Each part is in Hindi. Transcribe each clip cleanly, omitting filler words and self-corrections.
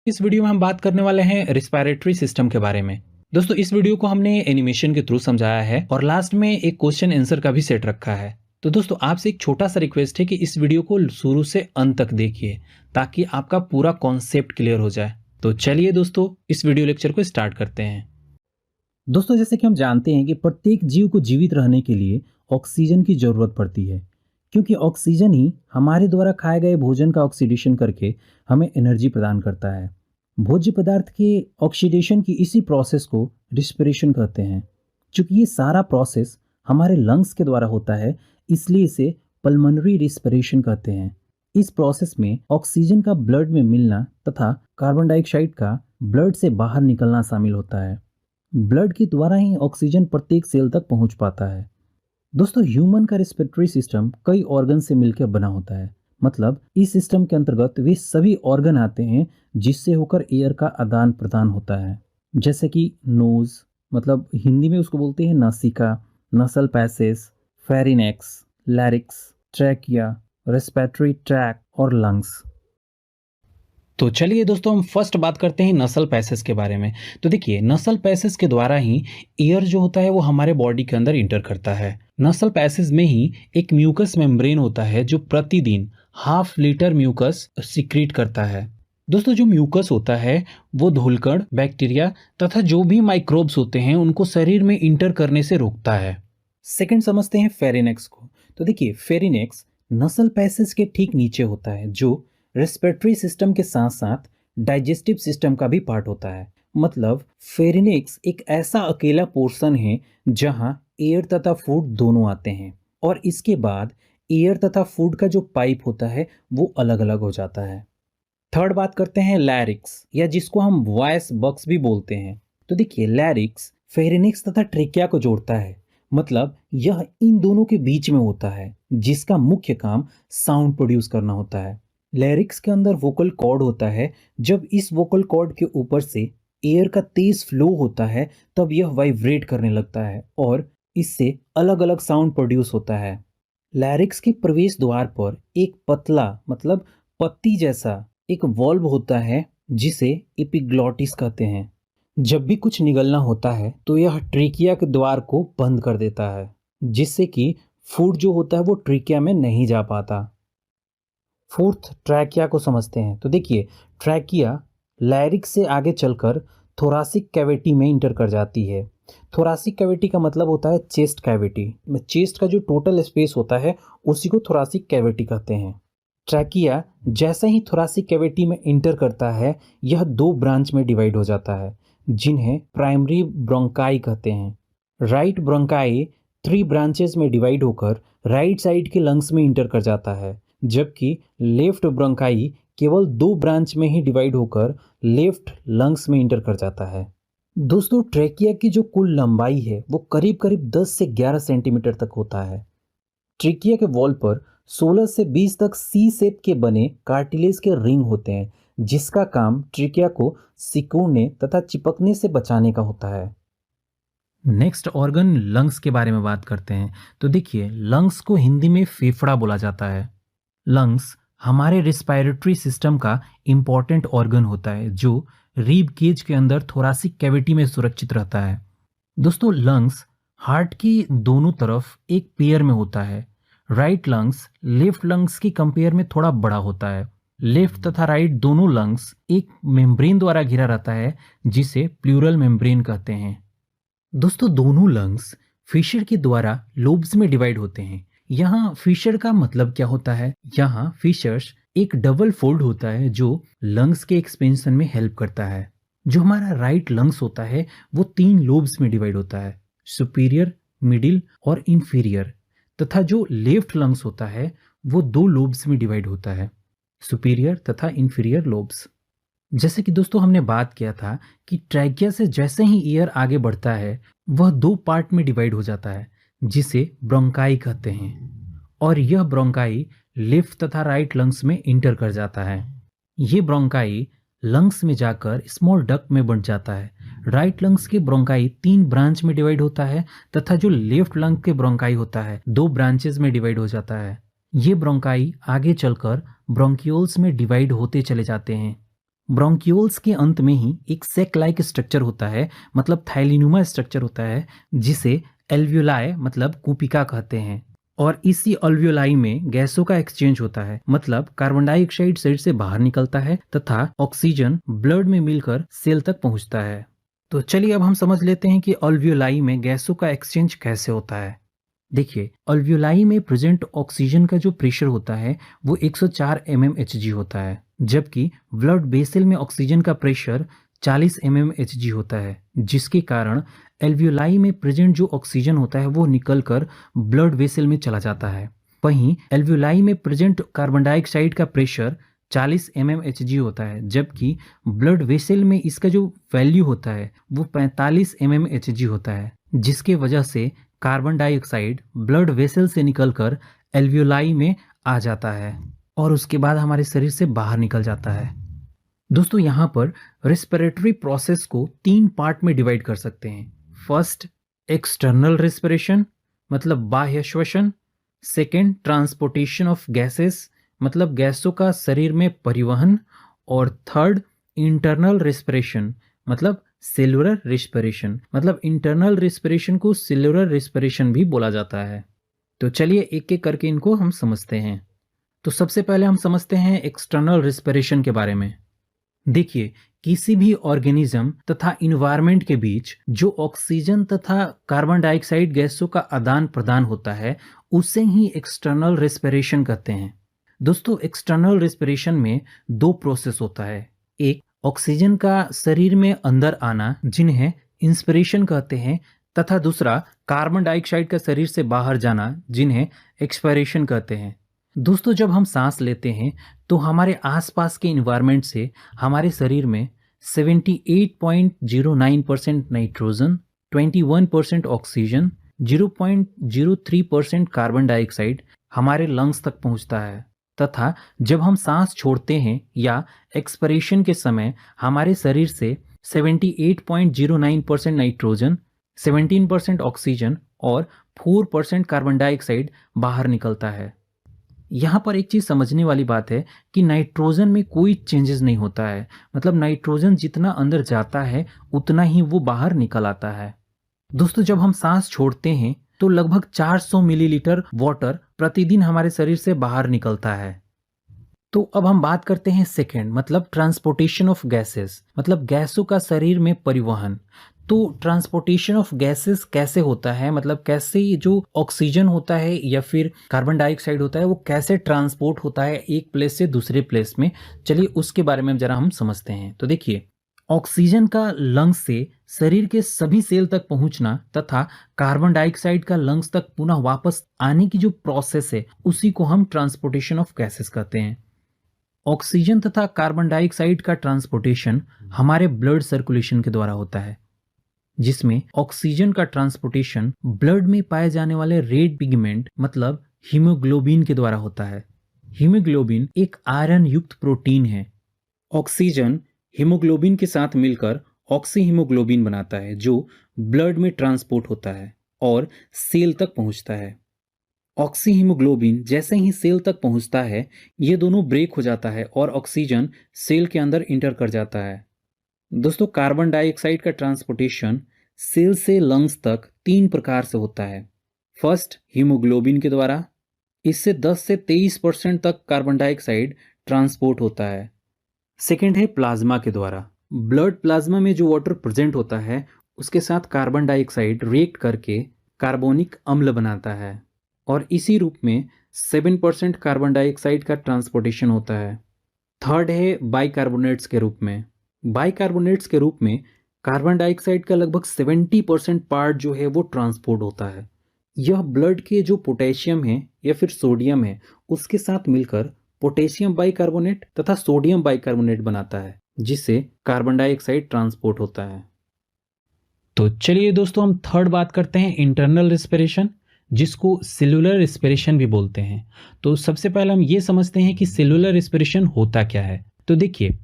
इस वीडियो में हम बात करने वाले हैं रिस्पायरेटरी सिस्टम के बारे में। दोस्तों इस वीडियो को हमने एनिमेशन के थ्रू समझाया है और लास्ट में एक क्वेश्चन आंसर का भी सेट रखा है। तो दोस्तों आपसे एक छोटा सा रिक्वेस्ट है कि इस वीडियो को शुरू से अंत तक देखिए ताकि आपका पूरा कॉन्सेप्ट क्लियर हो जाए। तो चलिए दोस्तों इस वीडियो लेक्चर को स्टार्ट करते हैं। दोस्तों जैसे कि हम जानते हैं कि प्रत्येक जीव को जीवित रहने के लिए ऑक्सीजन की जरूरत पड़ती है, क्योंकि ऑक्सीजन ही हमारे द्वारा खाए गए भोजन का ऑक्सीडेशन करके हमें एनर्जी प्रदान करता है। भोज्य पदार्थ के ऑक्सीडेशन की इसी प्रोसेस को रिस्पिरेशन कहते हैं। चूंकि ये सारा प्रोसेस हमारे लंग्स के द्वारा होता है, इसलिए इसे पल्मोनरी रिस्पिरेशन कहते हैं। इस प्रोसेस में ऑक्सीजन का ब्लड में मिलना तथा कार्बन डाइऑक्साइड का ब्लड से बाहर निकलना शामिल होता है। ब्लड के द्वारा ही ऑक्सीजन प्रत्येक सेल तक पहुंच पाता है। दोस्तों ह्यूमन का रेस्पिरेटरी सिस्टम कई ऑर्गन से मिलकर बना होता है। मतलब इस सिस्टम के अंतर्गत वे सभी ऑर्गन आते हैं जिससे होकर एयर का आदान प्रदान होता है, जैसे कि नोज, मतलब हिंदी में उसको बोलते हैं नासिका, नसल पैसेज, फेरिनेक्स, लैरिक्स, ट्रैकिया, रेस्पिरेटरी ट्रैक और लंग्स। तो चलिए दोस्तों हम फर्स्ट बात करते हैं नसल पैसेज के बारे में। तो देखिए नसल पैसेज के द्वारा ही एयर जो होता है वो हमारे बॉडी के अंदर इंटर करता है। नसल पैसेज में ही एक म्यूकस मेम्ब्रेन होता है जो प्रतिदिन 1/2 लीटर म्यूकस सिक्रीट करता है। दोस्तों जो म्यूकस होता है वो धूलकण, बैक्टीरिया तथा जो भी माइक्रोब्स होते हैं उनको शरीर में इंटर करने से रोकता है। सेकंड समझते हैं फेरिनेक्स को। तो देखिए फेरिनेक्स नसल पैसेज के ठीक नीचे होता है, जो रेस्पिरेटरी सिस्टम के साथ साथ डाइजेस्टिव सिस्टम का भी पार्ट होता है। मतलब फेरिनेक्स एक ऐसा अकेला पोर्शन है जहां एयर तथा फूड दोनों आते हैं और इसके बाद एयर तथा फूड का जो पाइप होता है वो अलग अलग हो जाता है। थर्ड बात करते हैं लैरिक्स, या जिसको हम वॉइस बॉक्स भी बोलते हैं। तो देखिए लैरिक्स फेरिनेक्स तथा ट्रेकिया को जोड़ता है। मतलब यह इन दोनों के बीच में होता है जिसका मुख्य काम साउंड प्रोड्यूस करना होता है। लैरिक्स के अंदर वोकल कॉर्ड होता है। जब इस वोकल कॉर्ड के ऊपर से एयर का तेज फ्लो होता है तब यह वाइब्रेट करने लगता है और इससे अलग अलग साउंड प्रोड्यूस होता है। लैरिक्स के प्रवेश द्वार पर एक पतला, मतलब पत्ती जैसा एक वॉल्व होता है जिसे एपिग्लॉटिस कहते हैं। जब भी कुछ निगलना होता है तो यह ट्रेकिया के द्वार को बंद कर देता है, जिससे कि फूड जो होता है वो ट्रेकिया में नहीं जा पाता। फोर्थ ट्रैकिया को समझते हैं। तो देखिए ट्रैकिया लैरिक्स से आगे चलकर थोरासिक कैविटी में इंटर कर जाती है। थोरासिक कैविटी का मतलब होता है चेस्ट कैविटी। चेस्ट का जो टोटल स्पेस होता है उसी को थोरासिक कैविटी कहते हैं। ट्रैकिया जैसे ही थोरासिक कैविटी में इंटर करता है यह 2 ब्रांच में डिवाइड हो जाता है, जिन्हें प्राइमरी ब्रोंकाई कहते हैं। राइट ब्रोंकाई 3 ब्रांचेस में डिवाइड होकर राइट साइड के लंग्स में इंटर कर जाता है, जबकि लेफ्ट ब्रोंकाई केवल 2 ब्रांच में ही डिवाइड होकर लेफ्ट लंग्स में इंटर कर जाता है। दोस्तों ट्रेकिया की जो कुल लंबाई है वो करीब करीब 10 से 11 सेंटीमीटर तक होता है। ट्रेकिया के वॉल पर 16 से 20 तक सी शेप के बने कार्टिलेज के रिंग होते हैं, जिसका काम ट्रेकिया को सिकुड़ने तथा चिपकने से बचाने का होता है। नेक्स्ट ऑर्गन लंग्स के बारे में बात करते हैं। तो देखिए लंग्स को हिंदी में फेफड़ा बोला जाता है। लंग्स हमारे रिस्पायरेटरी सिस्टम का इम्पॉर्टेंट ऑर्गन होता है जो रीब केज के अंदर थोरासिक कैविटी में सुरक्षित रहता है। दोस्तों लंग्स हार्ट की दोनों तरफ एक पेयर में होता है। राइट लंग्स लेफ्ट लंग्स की कंपेयर में थोड़ा बड़ा होता है। लेफ्ट तथा राइट दोनों लंग्स एक मेम्ब्रेन द्वारा घिरा रहता है जिसे प्लूरल मेम्ब्रेन कहते हैं। दोस्तों दोनों लंग्स फिशर के द्वारा लोब्स में डिवाइड होते हैं। यहाँ फिशर का मतलब क्या होता है? यहाँ फिशर्स एक डबल फोल्ड होता है जो लंग्स के एक्सपेंशन में हेल्प करता है। जो हमारा राइट लंग्स होता है वो 3 लोब्स में डिवाइड होता है, सुपीरियर, मिडिल और इंफीरियर। तथा जो लेफ्ट लंग्स होता है वो 2 लोब्स में डिवाइड होता है, सुपीरियर तथा इंफीरियर लोब्स। जैसे कि दोस्तों हमने बात किया था कि ट्रैकिया से जैसे ही एयर आगे बढ़ता है वह 2 पार्ट में डिवाइड हो जाता है जिसे ब्रोंकाई कहते हैं, और यह ब्रोंकाई लेफ्ट तथा राइट लंग्स में इंटर कर जाता है। ये ब्रोंकाई लंग्स में जाकर स्मॉल डक्ट में बंट जाता है। राइट लंग्स के ब्रोंकाई 3 ब्रांच में डिवाइड होता है तथा जो लेफ्ट लंग के ब्रोंकाई होता है 2 ब्रांचेस में डिवाइड हो जाता है। ये ब्रोंकाई आगे चलकर ब्रोंक्यूल्स में डिवाइड होते चले जाते हैं। ब्रोंक्यूल्स के अंत में ही एक सेक लाइक स्ट्रक्चर होता है, मतलब थाइलिनुमा स्ट्रक्चर होता है, जिसे एल्वियोलाई मतलब कूपिका कहते हैं। और इसी अल्वियोलाई में गैसों का एक्सचेंज होता है, मतलब कार्बन डाइऑक्साइड शरीर से बाहर निकलता है तथा ऑक्सीजन ब्लड में मिलकर सेल तक पहुंचता है। तो चलिए अब हम समझ लेते हैं कि अल्वियोलाई में गैसों का एक्सचेंज कैसे होता है। देखिए, अल्वियोलाई में प्रेजेंट ऑक्सीजन का जो प्रेशर होता है वो 104 mmHg होता है, जबकि ब्लड वेसल में ऑक्सीजन का प्रेशर 40 mmHg होता है, जिसके कारण एल्वियोलाई में प्रेजेंट जो ऑक्सीजन होता है वो निकलकर ब्लड वेसल में चला जाता है। वहीं एल्वियोलाई में प्रेजेंट कार्बन डाइऑक्साइड का प्रेशर 40 mmHg होता है, जबकि ब्लड वेसल में इसका जो वैल्यू होता है वो 45 mmHg होता है, जिसके वजह से कार्बन डाइऑक्साइड ब्लड वेसल से निकलकर एल्वियोलाई में आ जाता है और उसके बाद हमारे शरीर से बाहर निकल जाता है। दोस्तों, यहाँ पर रेस्पिरेटरी प्रोसेस को 3 पार्ट में डिवाइड कर सकते हैं। फर्स्ट, एक्सटर्नल रेस्पिरेशन मतलब बाह्य श्वसन। सेकेंड, ट्रांसपोर्टेशन ऑफ गैसेस मतलब गैसों का शरीर में परिवहन। और थर्ड, इंटरनल रेस्पिरेशन मतलब सेलुलर रेस्पिरेशन, मतलब इंटरनल रेस्पिरेशन को सेलुलर रेस्पिरेशन भी बोला जाता है। तो चलिए एक एक करके इनको हम समझते हैं। तो सबसे पहले हम समझते हैं एक्सटर्नल रेस्पिरेशन के बारे में। देखिए, किसी भी ऑर्गेनिज्म तथा इन्वायरमेंट के बीच जो ऑक्सीजन तथा कार्बन डाइऑक्साइड गैसों का आदान प्रदान होता है उसे ही एक्सटर्नल रेस्पिरेशन कहते हैं। दोस्तों, एक्सटर्नल रेस्पिरेशन में 2 प्रोसेस होता है। एक, ऑक्सीजन का शरीर में अंदर आना जिन्हें इंस्पिरेशन कहते हैं, तथा दूसरा कार्बन डाइऑक्साइड का शरीर से बाहर जाना जिन्हें एक्सपायरेशन कहते हैं। दोस्तों, जब हम सांस लेते हैं तो हमारे आसपास के इन्वायरमेंट से हमारे शरीर में 78.09% नाइट्रोजन, 21% ऑक्सीजन, 0.03% कार्बन डाइऑक्साइड हमारे लंग्स तक पहुंचता है, तथा जब हम सांस छोड़ते हैं या एक्सपायरेशन के समय हमारे शरीर से 78.09% नाइट्रोजन, 17% ऑक्सीजन और 4% कार्बन डाइऑक्साइड बाहर निकलता है। यहाँ पर एक चीज़ समझने वाली बात है कि नाइट्रोजन में कोई चेंजेस नहीं होता है, मतलब नाइट्रोजन जितना अंदर जाता है उतना ही वो बाहर निकल आता है। दोस्तों, जब हम सांस छोड़ते हैं तो लगभग 400 मिलीलीटर वाटर प्रतिदिन हमारे शरीर से बाहर निकलता है। तो अब हम बात करते हैं सेकेंड, मतलब ट्रांसपोर्टेशन ऑफ गैसेस, मतलब गैसों का शरीर में परिवहन। तो ट्रांसपोर्टेशन ऑफ गैसेस कैसे होता है, मतलब कैसे जो ऑक्सीजन होता है या फिर कार्बन डाइऑक्साइड होता है वो कैसे ट्रांसपोर्ट होता है एक प्लेस से दूसरे प्लेस में। चलिए उसके बारे में जरा हम समझते हैं। तो देखिए, ऑक्सीजन का लंग्स से शरीर के सभी सेल तक पहुंचना तथा कार्बन डाइऑक्साइड का लंग्स तक पुनः वापस आने की जो प्रोसेस है उसी को हम ट्रांसपोर्टेशन ऑफ गैसेस कहते हैं। ऑक्सीजन तथा कार्बन डाइऑक्साइड का ट्रांसपोर्टेशन हमारे ब्लड सर्कुलेशन के द्वारा होता है, जिसमें ऑक्सीजन का ट्रांसपोर्टेशन ब्लड में पाए जाने वाले रेड पिगमेंट मतलब हीमोग्लोबिन के द्वारा होता है। हीमोग्लोबिन एक आयरन युक्त प्रोटीन है। ऑक्सीजन हीमोग्लोबिन के साथ मिलकर ऑक्सी हीमोग्लोबिन बनाता है, जो ब्लड में ट्रांसपोर्ट होता है और सेल तक पहुंचता है। ऑक्सी हीमोग्लोबिन जैसे ही सेल तक पहुंचता है ये दोनों ब्रेक हो जाता है और ऑक्सीजन सेल के अंदर इंटर कर जाता है। दोस्तों, कार्बन डाइऑक्साइड का ट्रांसपोर्टेशन सेल से लंग्स तक 3 प्रकार से होता है। फर्स्ट, हीमोग्लोबिन के द्वारा, इससे 10 से 23% तक कार्बन डाइऑक्साइड ट्रांसपोर्ट होता है। सेकेंड है प्लाज्मा के द्वारा। ब्लड प्लाज्मा में जो वाटर प्रेजेंट होता है उसके साथ कार्बन डाइऑक्साइड रिएक्ट करके कार्बोनिक अम्ल बनाता है और इसी रूप में 7% कार्बन डाइऑक्साइड का ट्रांसपोर्टेशन होता है। थर्ड है बाइकार्बोनेट्स के रूप में। बाइकार्बोनेट्स के रूप में कार्बन डाइऑक्साइड का लगभग 70% पार्ट जो है वो ट्रांसपोर्ट होता है। यह ब्लड के जो पोटेशियम है या फिर सोडियम है उसके साथ मिलकर पोटेशियम बाइकार्बोनेट तथा सोडियम बाइकार्बोनेट बनाता है, जिससे कार्बन डाइऑक्साइड ट्रांसपोर्ट होता है। तो चलिए दोस्तों, हम थर्ड बात करते हैं इंटरनल रेस्पिरेशन, जिसको सेलुलर रेस्पिरेशन भी बोलते हैं। तो सबसे पहले हम ये समझते हैं कि सेलुलर रेस्पिरेशन होता क्या है। तो देखिए,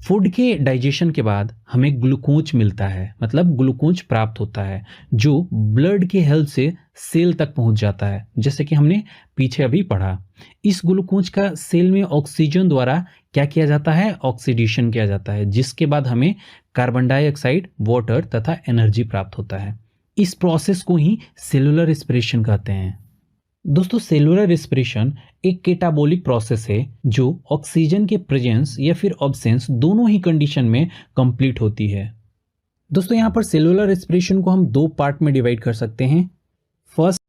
फूड के डाइजेशन के बाद हमें ग्लूकोज मिलता है, मतलब ग्लूकोज प्राप्त होता है जो ब्लड के हेल्प से सेल तक पहुंच जाता है, जैसे कि हमने पीछे अभी पढ़ा। इस ग्लूकोज का सेल में ऑक्सीजन द्वारा क्या किया जाता है, ऑक्सीडेशन किया जाता है, जिसके बाद हमें कार्बन डाइऑक्साइड, वाटर तथा एनर्जी प्राप्त होता है। इस प्रोसेस को ही सेलुलर रेस्पिरेशन कहते हैं। दोस्तों, सेलुलर रेस्पिरेशन एक केटाबोलिक प्रोसेस है जो ऑक्सीजन के प्रेजेंस या फिर अब्सेंस दोनों ही कंडीशन में कंप्लीट होती है। दोस्तों, यहाँ पर सेलुलर रेस्पिरेशन को हम दो पार्ट में डिवाइड कर सकते हैं। फर्स्ट